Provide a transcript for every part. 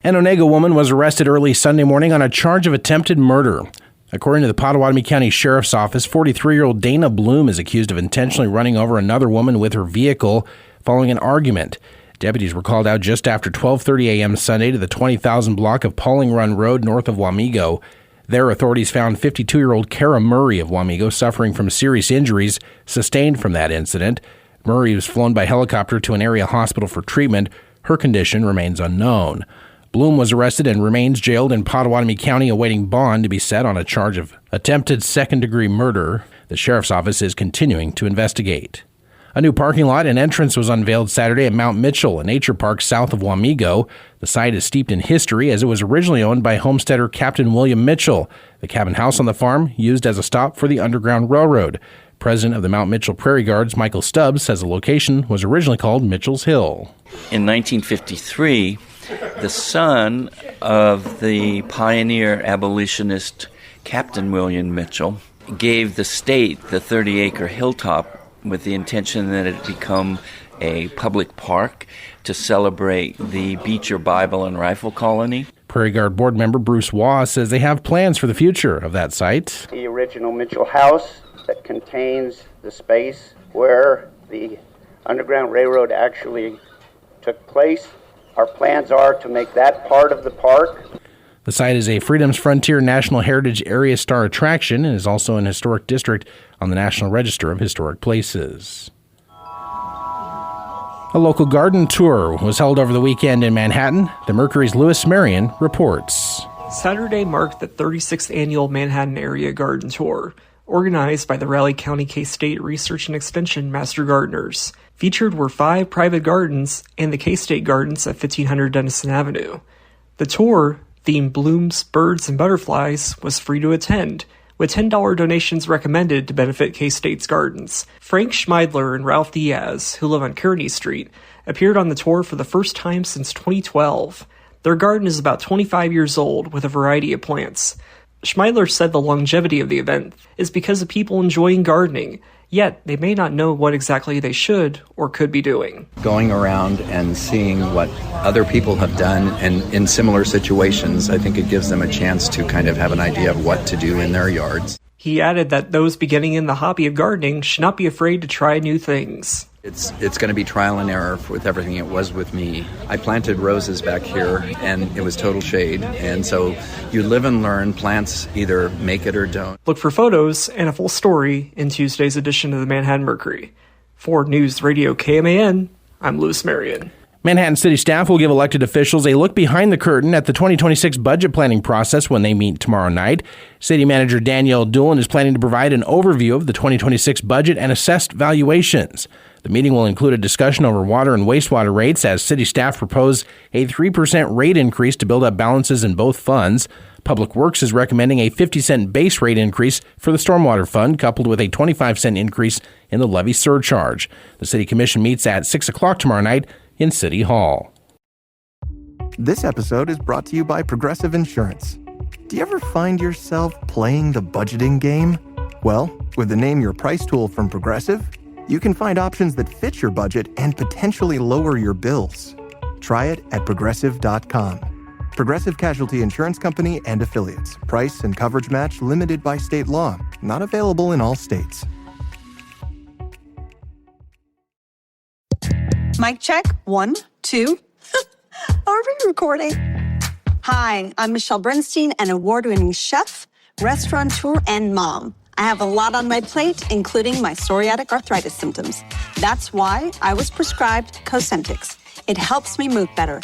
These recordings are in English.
An Onaga woman was arrested early Sunday morning on a charge of attempted murder. According to the Pottawatomie County Sheriff's Office, 43-year-old Dana Bloom is accused of intentionally running over another woman with her vehicle following an argument. Deputies were called out just after 12:30 a.m. Sunday to the 20,000 block of Pauling Run Road north of Wamego. There, authorities found 52-year-old Kara Murray of Wamego suffering from serious injuries sustained from that incident. Murray was flown by helicopter to an area hospital for treatment. Her condition remains unknown. Bloom was arrested and remains jailed in Pottawatomie County awaiting bond to be set on a charge of attempted second-degree murder. The sheriff's office is continuing to investigate. A new parking lot and entrance was unveiled Saturday at Mount Mitchell, a nature park south of Wamego. The site is steeped in history as it was originally owned by homesteader Captain William Mitchell. The cabin house on the farm used as a stop for the Underground Railroad. President of the Mount Mitchell Prairie Guards, Michael Stubbs, says the location was originally called Mitchell's Hill. In 1953, the son of the pioneer abolitionist Captain William Mitchell gave the state the 30-acre hilltop with the intention that it become a public park to celebrate the Beecher Bible and Rifle Colony. Prairie Guard board member Bruce Waugh says they have plans for the future of that site. The original Mitchell House that contains the space where the Underground Railroad actually took place. Our plans are to make that part of the park. The site is a Freedom's Frontier National Heritage Area Star attraction and is also an historic district on the National Register of Historic Places. A local garden tour was held over the weekend in Manhattan. The Mercury's Louis Marion reports. Saturday marked the 36th annual Manhattan Area Garden Tour, organized by the Raleigh County K-State Research and Extension Master Gardeners. Featured were 5 private gardens and the K-State Gardens at 1500 Denison Avenue. The tour, themed Blooms, Birds, and Butterflies, was free to attend, with $10 donations recommended to benefit K-State's gardens. Frank Schmeidler and Ralph Diaz, who live on Kearney Street, appeared on the tour for the first time since 2012. Their garden is about 25 years old, with a variety of plants. Schmeidler said the longevity of the event is because of people enjoying gardening, yet they may not know what exactly they should or could be doing. Going around and seeing what other people have done and in similar situations, I think it gives them a chance to kind of have an idea of what to do in their yards. He added that those beginning in the hobby of gardening should not be afraid to try new things. It's going to be trial and error with everything it was with me. I planted roses back here, and it was total shade. And so you live and learn. Plants either make it or don't. Look for photos and a full story in Tuesday's edition of the Manhattan Mercury. For News Radio KMAN, I'm Louis Marion. Manhattan City staff will give elected officials a look behind the curtain at the 2026 budget planning process when they meet tomorrow night. City Manager Danielle Doolin is planning to provide an overview of the 2026 budget and assessed valuations. The meeting will include a discussion over water and wastewater rates as city staff propose a 3% rate increase to build up balances in both funds. Public Works is recommending a 50-cent base rate increase for the Stormwater Fund, coupled with a 25-cent increase in the levy surcharge. The City Commission meets at 6 o'clock tomorrow night in City Hall. This episode is brought to you by Progressive Insurance. Do you ever find yourself playing the budgeting game? Well, with the Name Your Price tool from Progressive, you can find options that fit your budget and potentially lower your bills. Try it at Progressive.com. Progressive Casualty Insurance Company and Affiliates. Price and coverage match limited by state law. Not available in all states. Mic check. 1, 2. Are we recording? Hi, I'm Michelle Bernstein, an award-winning chef, restaurateur, and mom. I have a lot on my plate, including my psoriatic arthritis symptoms. That's why I was prescribed Cosentyx. It helps me move better.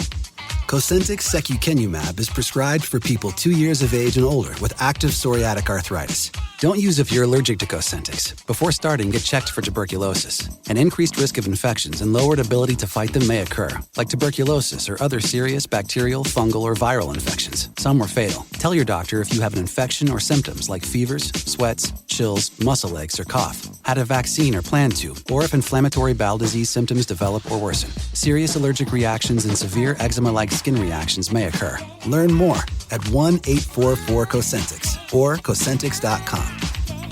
Cosentyx secukinumab is prescribed for people 2 years of age and older with active psoriatic arthritis. Don't use if you're allergic to Cosentyx. Before starting, get checked for tuberculosis. An increased risk of infections and lowered ability to fight them may occur, like tuberculosis or other serious bacterial, fungal, or viral infections. Some are fatal. Tell your doctor if you have an infection or symptoms like fevers, sweats, chills, muscle aches, or cough, had a vaccine or plan to, or if inflammatory bowel disease symptoms develop or worsen. Serious allergic reactions and severe eczema-like skin reactions may occur. Learn more at 1-844-COSENTYX or Cosentyx.com.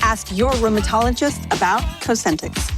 Ask your rheumatologist about Cosentyx.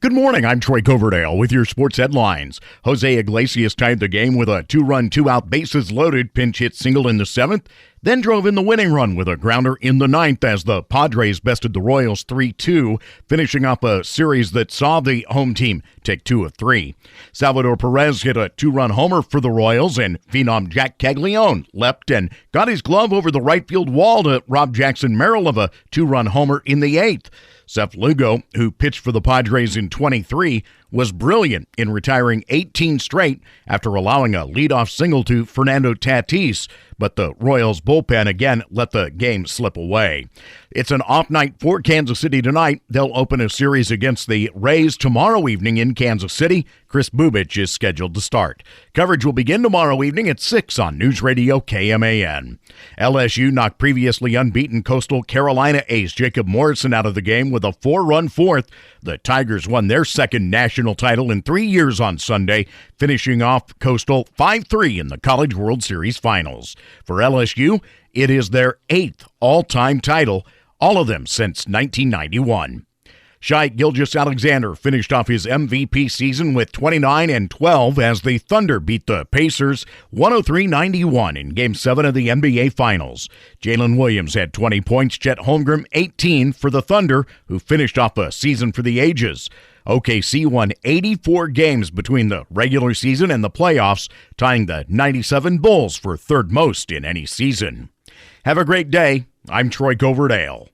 Good morning, I'm Troy Coverdale with your sports headlines. Jose Iglesias tied the game with a two-run, two-out, bases-loaded pinch hit single in the 7th, then drove in the winning run with a grounder in the 9th as the Padres bested the Royals 3-2, finishing up a series that saw the home team take 2 of 3. Salvador Perez hit a two-run homer for the Royals, and phenom Jack Caglione leapt and got his glove over the right field wall to rob Jackson Merrill of a two-run homer in the 8th. Seth Lugo, who pitched for the Padres in 23, was brilliant in retiring 18 straight after allowing a leadoff single to Fernando Tatis, but the Royals bullpen again let the game slip away. It's an off night for Kansas City tonight. They'll open a series against the Rays tomorrow evening in Kansas City. Chris Bubich is scheduled to start. Coverage will begin tomorrow evening at 6 on News Radio KMAN. LSU knocked previously unbeaten Coastal Carolina ace Jacob Morrison out of the game with a 4-run fourth. The Tigers won their second national title in 3 years on Sunday, finishing off Coastal 5-3 in the College World Series Finals. For LSU, it is their 8th all-time title, all of them since 1991. Shai Gilgeous-Alexander finished off his MVP season with 29 and 12 as the Thunder beat the Pacers 103-91 in Game 7 of the NBA Finals. Jalen Williams had 20 points, Chet Holmgren 18 for the Thunder, who finished off a season for the ages. OKC won 84 games between the regular season and the playoffs, tying the 97 Bulls for third most in any season. Have a great day. I'm Troy Coverdale.